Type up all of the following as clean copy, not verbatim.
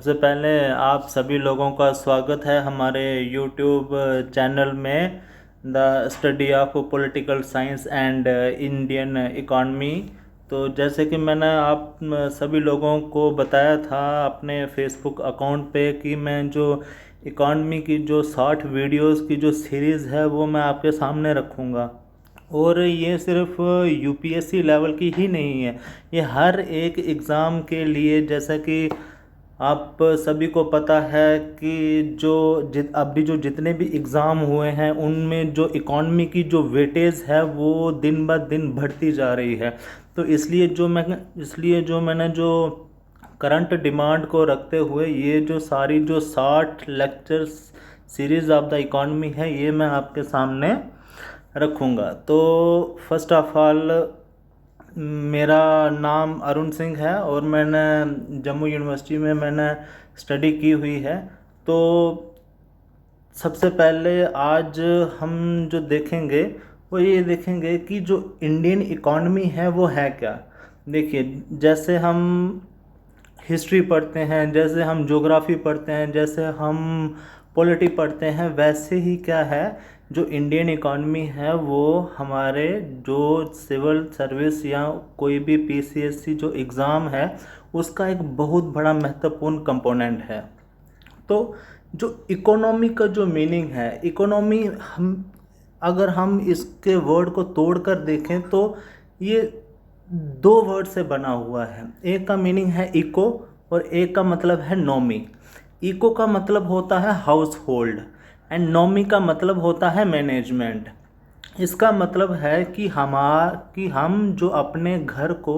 सबसे पहले आप सभी लोगों का स्वागत है हमारे यूट्यूब चैनल में the study of political science and Indian economy. तो जैसे कि मैंने आप सभी लोगों को बताया था अपने फेसबुक अकाउंट पे कि मैं जो इकॉनमी की जो शॉर्ट वीडियोस की जो सीरीज़ है वो मैं आपके सामने रखूँगा। और ये सिर्फ यूपीएससी लेवल की ही नहीं है, ये हर एक एग्ज़ाम के लिए, जैसा कि आप सभी को पता है कि अभी जो जितने भी एग्ज़ाम हुए हैं उनमें जो इकॉनमी की जो वेटेज है वो दिन ब दिन बढ़ती जा रही है। तो इसलिए जो मैंने जो करंट डिमांड को रखते हुए ये जो सारी जो 60 lectures series of the economy है ये मैं आपके सामने रखूँगा। तो फर्स्ट ऑफ ऑल, मेरा नाम अरुण सिंह है और मैंने जम्मू यूनिवर्सिटी में मैंने स्टडी की हुई है। तो सबसे पहले आज हम जो देखेंगे वो ये देखेंगे कि जो इंडियन इकॉनमी है वो है क्या। देखिए, जैसे हम हिस्ट्री पढ़ते हैं, जैसे हम ज्योग्राफी पढ़ते हैं, जैसे हम पॉलिटी पढ़ते हैं, वैसे ही क्या है, जो इंडियन इकॉनमी है वो हमारे जो सिविल सर्विस या कोई भी पीसीएससी जो एग्ज़ाम है उसका एक बहुत बड़ा महत्वपूर्ण कंपोनेंट है। तो जो इकोनॉमी का जो मीनिंग है, इकोनॉमी अगर हम इसके वर्ड को तोड़ कर देखें तो ये दो वर्ड से बना हुआ है। एक का मीनिंग है इको और एक का मतलब है नॉमी। इको का मतलब होता है हाउस होल्ड एंड नॉमी का मतलब होता है मैनेजमेंट। इसका मतलब है कि हम जो अपने घर को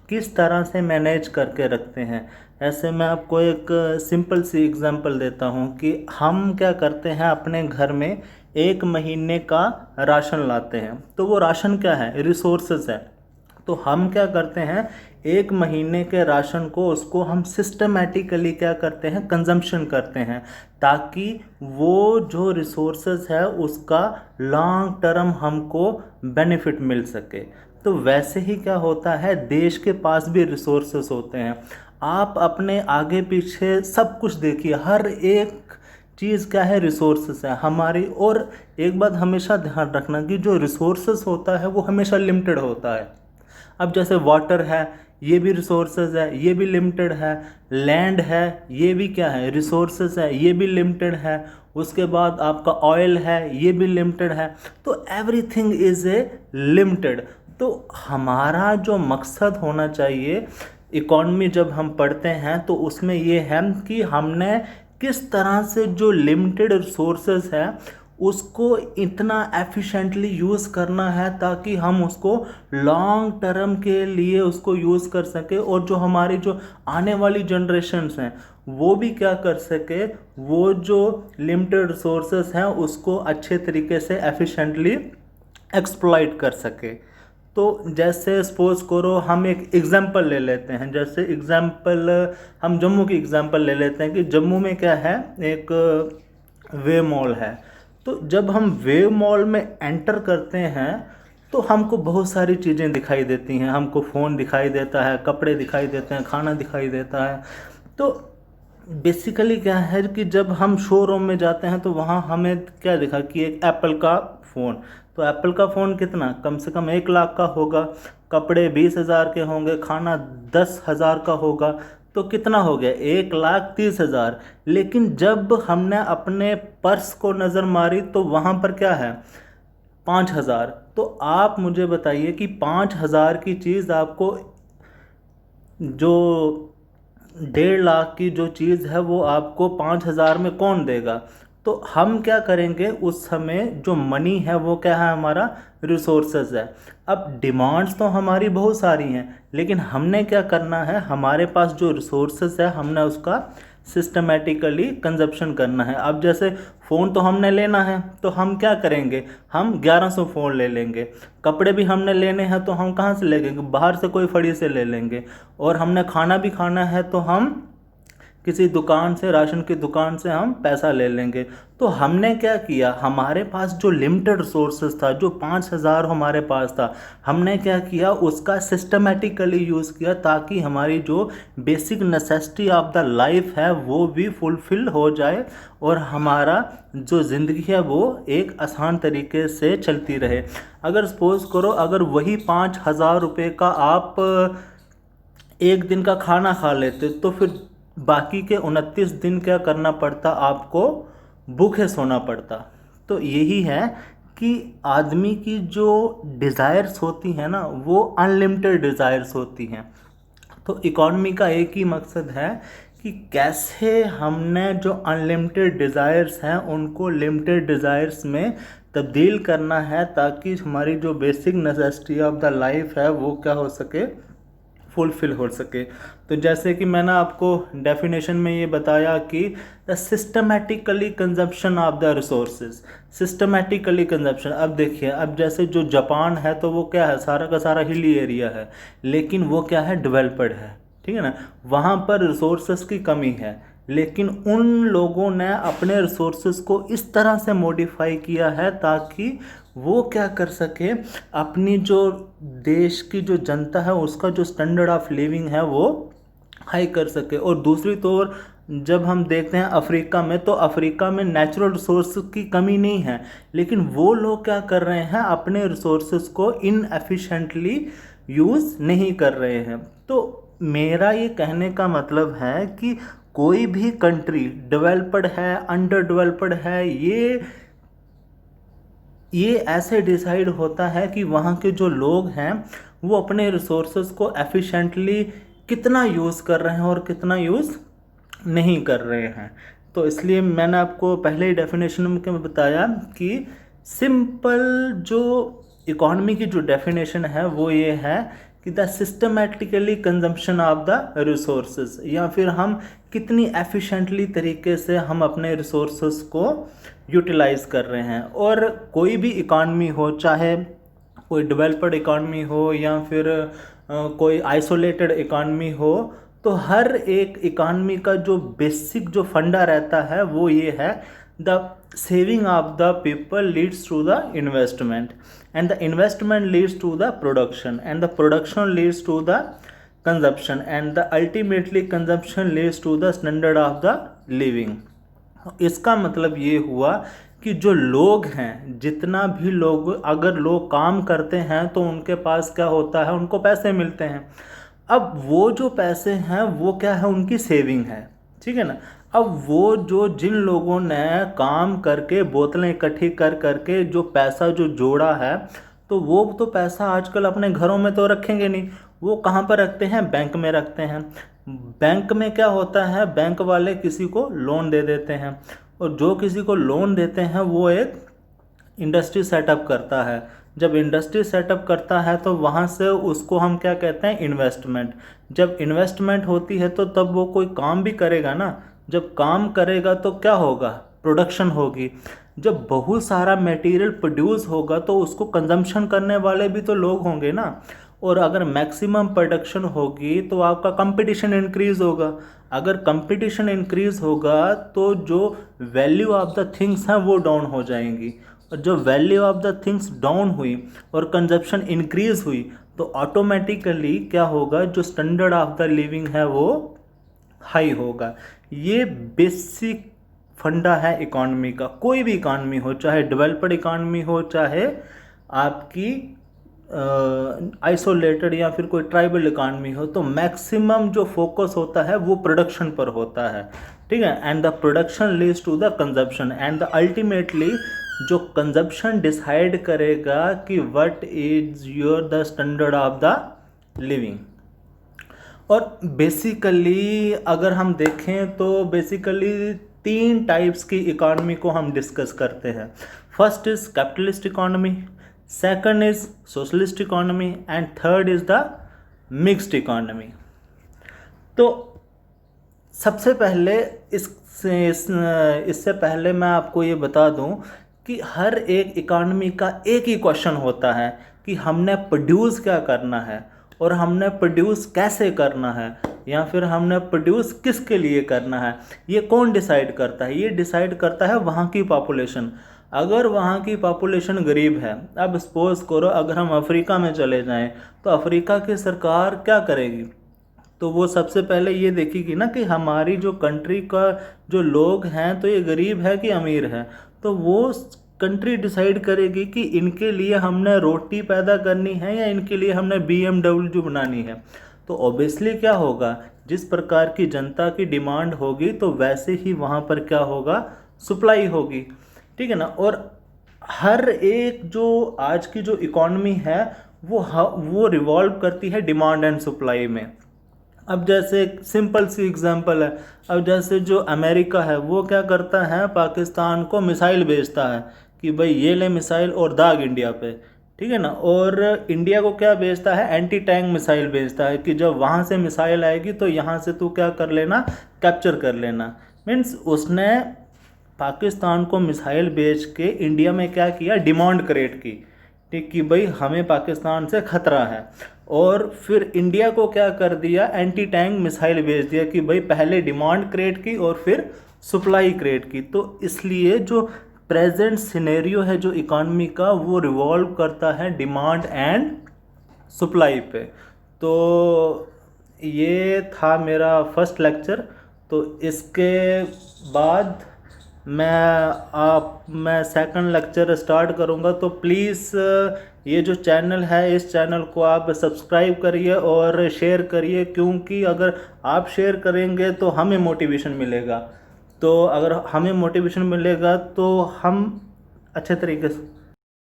किस तरह से मैनेज करके रखते हैं। ऐसे मैं आपको एक सिंपल सी एग्जांपल देता हूँ कि हम क्या करते हैं, अपने घर में एक महीने का राशन लाते हैं। तो वो राशन क्या है, रिसोर्सेज है। तो हम क्या करते हैं, एक महीने के राशन को उसको हम सिस्टमेटिकली क्या करते हैं, कंजम्पशन करते हैं, ताकि वो जो रिसोर्सेज है उसका लॉन्ग टर्म हमको बेनिफिट मिल सके। तो वैसे ही क्या होता है, देश के पास भी रिसोर्सेज होते हैं। आप अपने आगे पीछे सब कुछ देखिए, हर एक चीज़ क्या है, रिसोर्सेस है हमारी। और एक बात हमेशा ध्यान रखना कि जो रिसोर्सेस होता है वो हमेशा लिमिटेड होता है। अब जैसे वाटर है, ये भी रिसोर्सेज है, ये भी लिमिटेड है। लैंड है, ये भी क्या है, रिसोर्सेज है, ये भी लिमिटेड है। उसके बाद आपका ऑयल है, ये भी लिमिटेड है। तो एवरीथिंग इज़ ए लिमिटेड। तो हमारा जो मकसद होना चाहिए, इकॉनमी जब हम पढ़ते हैं तो उसमें ये है कि हमने किस तरह से जो लिमिटेड रिसोर्सेज है उसको इतना एफिशिएंटली यूज़ करना है ताकि हम उसको लॉन्ग टर्म के लिए उसको यूज़ कर सके, और जो हमारी जो आने वाली जनरेशन्स हैं वो भी क्या कर सके, वो जो लिमिटेड रिसोर्सेज हैं उसको अच्छे तरीके से एफिशिएंटली एक्सप्लॉइट कर सके। तो जैसे सपोज करो, हम एक एग्जांपल ले लेते हैं। जैसे एग्जांपल हम जम्मू की एग्जांपल ले लेते हैं कि जम्मू में क्या है, एक वे मॉल है। तो जब हम वे मॉल में एंटर करते हैं तो हमको बहुत सारी चीज़ें दिखाई देती हैं। हमको फ़ोन दिखाई देता है, कपड़े दिखाई देते हैं, खाना दिखाई देता है। तो बेसिकली क्या है कि जब हम शोरूम में जाते हैं तो वहाँ हमें क्या दिखा कि एक एप्पल का फ़ोन। तो एप्पल का फ़ोन कितना, कम से कम 1 लाख का होगा, कपड़े 20,000 के होंगे, खाना 10,000 का होगा। तो कितना हो गया, 1,30,000। लेकिन जब हमने अपने पर्स को नज़र मारी तो वहाँ पर क्या है, 5,000। तो आप मुझे बताइए कि 5,000 की चीज़ आपको, जो 1.5 लाख की जो चीज़ है वो आपको 5,000 में कौन देगा। तो हम क्या करेंगे, उस समय जो मनी है वो क्या है, हमारा रिसोर्सेज है। अब डिमांड्स तो हमारी बहुत सारी हैं, लेकिन हमने क्या करना है, हमारे पास जो रिसोर्सेज है हमने उसका सिस्टमेटिकली कंजप्शन करना है। अब जैसे फ़ोन तो हमने लेना है तो हम क्या करेंगे, हम 1100 फ़ोन ले लेंगे। कपड़े भी हमने लेने हैं तो हम कहाँ से लेंगे, बाहर से कोई फड़ी से ले लेंगे। और हमने खाना भी खाना है तो हम किसी दुकान से, राशन की दुकान से हम पैसा ले लेंगे। तो हमने क्या किया, हमारे पास जो लिमिटेड रिसोर्सेज था, जो 5,000 हमारे पास था, हमने क्या किया, उसका सिस्टमेटिकली यूज़ किया ताकि हमारी जो basic necessity of the life है वो भी फुलफिल हो जाए और हमारा जो ज़िंदगी है वो एक आसान तरीके से चलती रहे। अगर सपोज़ करो, अगर वही 5,000 रुपये का आप एक दिन का खाना खा लेते तो फिर बाकी के 29 दिन क्या करना पड़ता, आपको भूखे सोना पड़ता। तो यही है कि आदमी की जो डिज़ायर्स होती हैं ना, वो अनलिमिटेड डिज़ायर्स होती हैं। तो इकॉनमी का एक ही मकसद है कि कैसे हमने जो अनलिमिटेड डिज़ायर्स हैं उनको लिमिटेड डिज़ायर्स में तब्दील करना है, ताकि हमारी जो basic necessity of the life है वो क्या हो सके, फुलफिल हो सके। तो जैसे कि मैंने आपको डेफिनेशन में ये बताया कि the systematically consumption of the resources, systematically consumption. अब देखिए, अब जैसे जो जापान है तो वो क्या है, सारा का सारा हिली एरिया है, लेकिन वो क्या है, डेवलप्ड है, ठीक है ना। वहाँ पर रिसोर्सेज की कमी है, लेकिन उन लोगों ने अपने रिसोर्सेज को इस तरह से मॉडिफाई किया है ताकि वो क्या कर सके, अपनी जो देश की जो जनता है उसका जो स्टैंडर्ड ऑफ लिविंग है वो हाई कर सके। और दूसरी तौर जब हम देखते हैं अफ्रीका में, तो अफ्रीका में नेचुरल रिसोर्स की कमी नहीं है, लेकिन वो लोग क्या कर रहे हैं, अपने रिसोर्सेज को इनएफिशिएंटली यूज़ नहीं कर रहे हैं। तो मेरा ये कहने का मतलब है कि कोई भी कंट्री डेवलप्ड है, अंडर डेवलप्ड है, ये ऐसे डिसाइड होता है कि वहाँ के जो लोग हैं वो अपने रिसोर्सेज को एफिशिएंटली कितना यूज़ कर रहे हैं और कितना यूज़ नहीं कर रहे हैं। तो इसलिए मैंने आपको पहले ही डेफिनेशन में बताया कि सिंपल जो इकॉनमी की जो डेफिनेशन है वो ये है कि the systematically consumption of the resources, या फिर हम कितनी एफिशिएंटली तरीके से हम अपने रिसोर्सेज को यूटिलाइज कर रहे हैं। और कोई भी इकॉनमी हो, चाहे कोई डेवलप्ड इकॉनमी हो या फिर कोई आइसोलेटेड इकॉनमी हो, तो हर एक इकॉनमी का जो बेसिक जो फंडा रहता है वो ये है, the saving of the people leads to the investment, and the investment leads to the production, and the production leads to the consumption, and the ultimately consumption leads to the standard of the living. इसका मतलब ये हुआ कि जो लोग हैं, जितना भी लोग, अगर लोग काम करते हैं तो उनके पास क्या होता है, उनको पैसे मिलते हैं। अब वो जो पैसे हैं वो क्या है, उनकी सेविंग है, ठीक है ना। अब वो जो जिन लोगों ने काम करके बोतलें इकट्ठी कर करके जो पैसा जो जोड़ा है, तो वो तो पैसा आजकल अपने घरों में तो रखेंगे नहीं, वो कहाँ पर रखते हैं, बैंक में रखते हैं। बैंक में क्या होता है, बैंक वाले किसी को लोन दे देते हैं, और जो किसी को लोन देते हैं वो एक इंडस्ट्री सेटअप करता है। जब इंडस्ट्री सेटअप करता है तो वहाँ से उसको हम क्या कहते हैं, इन्वेस्टमेंट। जब इन्वेस्टमेंट होती है तो तब वो कोई काम भी करेगा ना, जब काम करेगा तो क्या होगा, प्रोडक्शन होगी। जब बहुत सारा मटेरियल प्रोड्यूस होगा तो उसको कंजम्पशन करने वाले भी तो लोग होंगे ना, और अगर मैक्सिमम प्रोडक्शन होगी तो आपका कंपटीशन इंक्रीज़ होगा। अगर कंपटीशन इंक्रीज़ होगा तो जो वैल्यू ऑफ द थिंग्स हैं वो डाउन हो जाएंगी, और जो value of the things down हुई और कंजप्शन इंक्रीज़ हुई तो ऑटोमेटिकली क्या होगा, जो स्टैंडर्ड ऑफ द लिविंग है वो हाई होगा। ये बेसिक फंडा है इकॉनमी का। कोई भी इकॉनमी हो, चाहे डेवलप्ड इकॉनमी हो, चाहे आपकी आइसोलेटेड या फिर कोई ट्राइबल इकॉनमी हो, तो मैक्सिमम जो फोकस होता है वो प्रोडक्शन पर होता है, ठीक है। And the production leads to the consumption, and the ultimately जो कंजप्शन डिसाइड करेगा कि what is your the standard of the living. और बेसिकली अगर हम देखें तो बेसिकली 3 टाइप्स की इकॉनमी को हम डिस्कस करते हैं। First is capitalist economy, second is socialist economy, and third is the mixed economy. तो सबसे पहले इससे पहले मैं आपको ये बता दूं कि हर एक इकॉनमी का एक ही क्वेश्चन होता है कि हमने प्रोड्यूस क्या करना है और हमने प्रोड्यूस कैसे करना है, या फिर हमने प्रोड्यूस किसके लिए करना है, ये कौन डिसाइड करता है? ये डिसाइड करता है वहाँ की पॉपुलेशन। अगर वहाँ की पॉपुलेशन गरीब है, अब सपोज करो अगर हम अफ्रीका में चले जाएं तो अफ्रीका की सरकार क्या करेगी? तो वो सबसे पहले ये देखेगी ना कि हमारी जो कंट्री का जो लोग हैं तो ये गरीब है कि अमीर है। तो वो कंट्री डिसाइड करेगी कि इनके लिए हमने रोटी पैदा करनी है या इनके लिए हमने BMW बनानी है। तो ऑब्वियसली क्या होगा, जिस प्रकार की जनता की डिमांड होगी तो वैसे ही वहाँ पर क्या होगा, सप्लाई होगी। ठीक है ना। और हर एक जो आज की जो इकॉनमी है वो रिवॉल्व करती है डिमांड एंड सप्लाई में। अब जैसे सिंपल सी एग्जांपल है, अब जैसे जो अमेरिका है वो क्या करता है, पाकिस्तान को मिसाइल भेजता है कि भाई ये ले मिसाइल और दाग इंडिया पे। ठीक है ना। और इंडिया को क्या भेजता है, एंटी टैंक मिसाइल भेजता है कि जब वहाँ से मिसाइल आएगी तो यहाँ से तू क्या कर लेना, कैप्चर कर लेना। मीन्स उसने पाकिस्तान को मिसाइल भेज के इंडिया में क्या किया, डिमांड क्रिएट की। ठीक, कि भाई हमें पाकिस्तान से खतरा है। और फिर इंडिया को क्या कर दिया, एंटी टैंक मिसाइल भेज दिया कि भाई पहले डिमांड क्रिएट की और फिर सप्लाई क्रिएट की। तो इसलिए जो प्रेजेंट सिनेरियो है जो इकॉनमी का, वो रिवॉल्व करता है डिमांड एंड सप्लाई पे। तो ये था मेरा फर्स्ट लेक्चर। तो इसके बाद मैं सेकंड लेक्चर स्टार्ट करूंगा। तो प्लीज़ ये जो चैनल है इस चैनल को आप सब्सक्राइब करिए और शेयर करिए, क्योंकि अगर आप शेयर करेंगे तो हमें मोटिवेशन मिलेगा। तो अगर हमें मोटिवेशन मिलेगा तो हम अच्छे तरीके से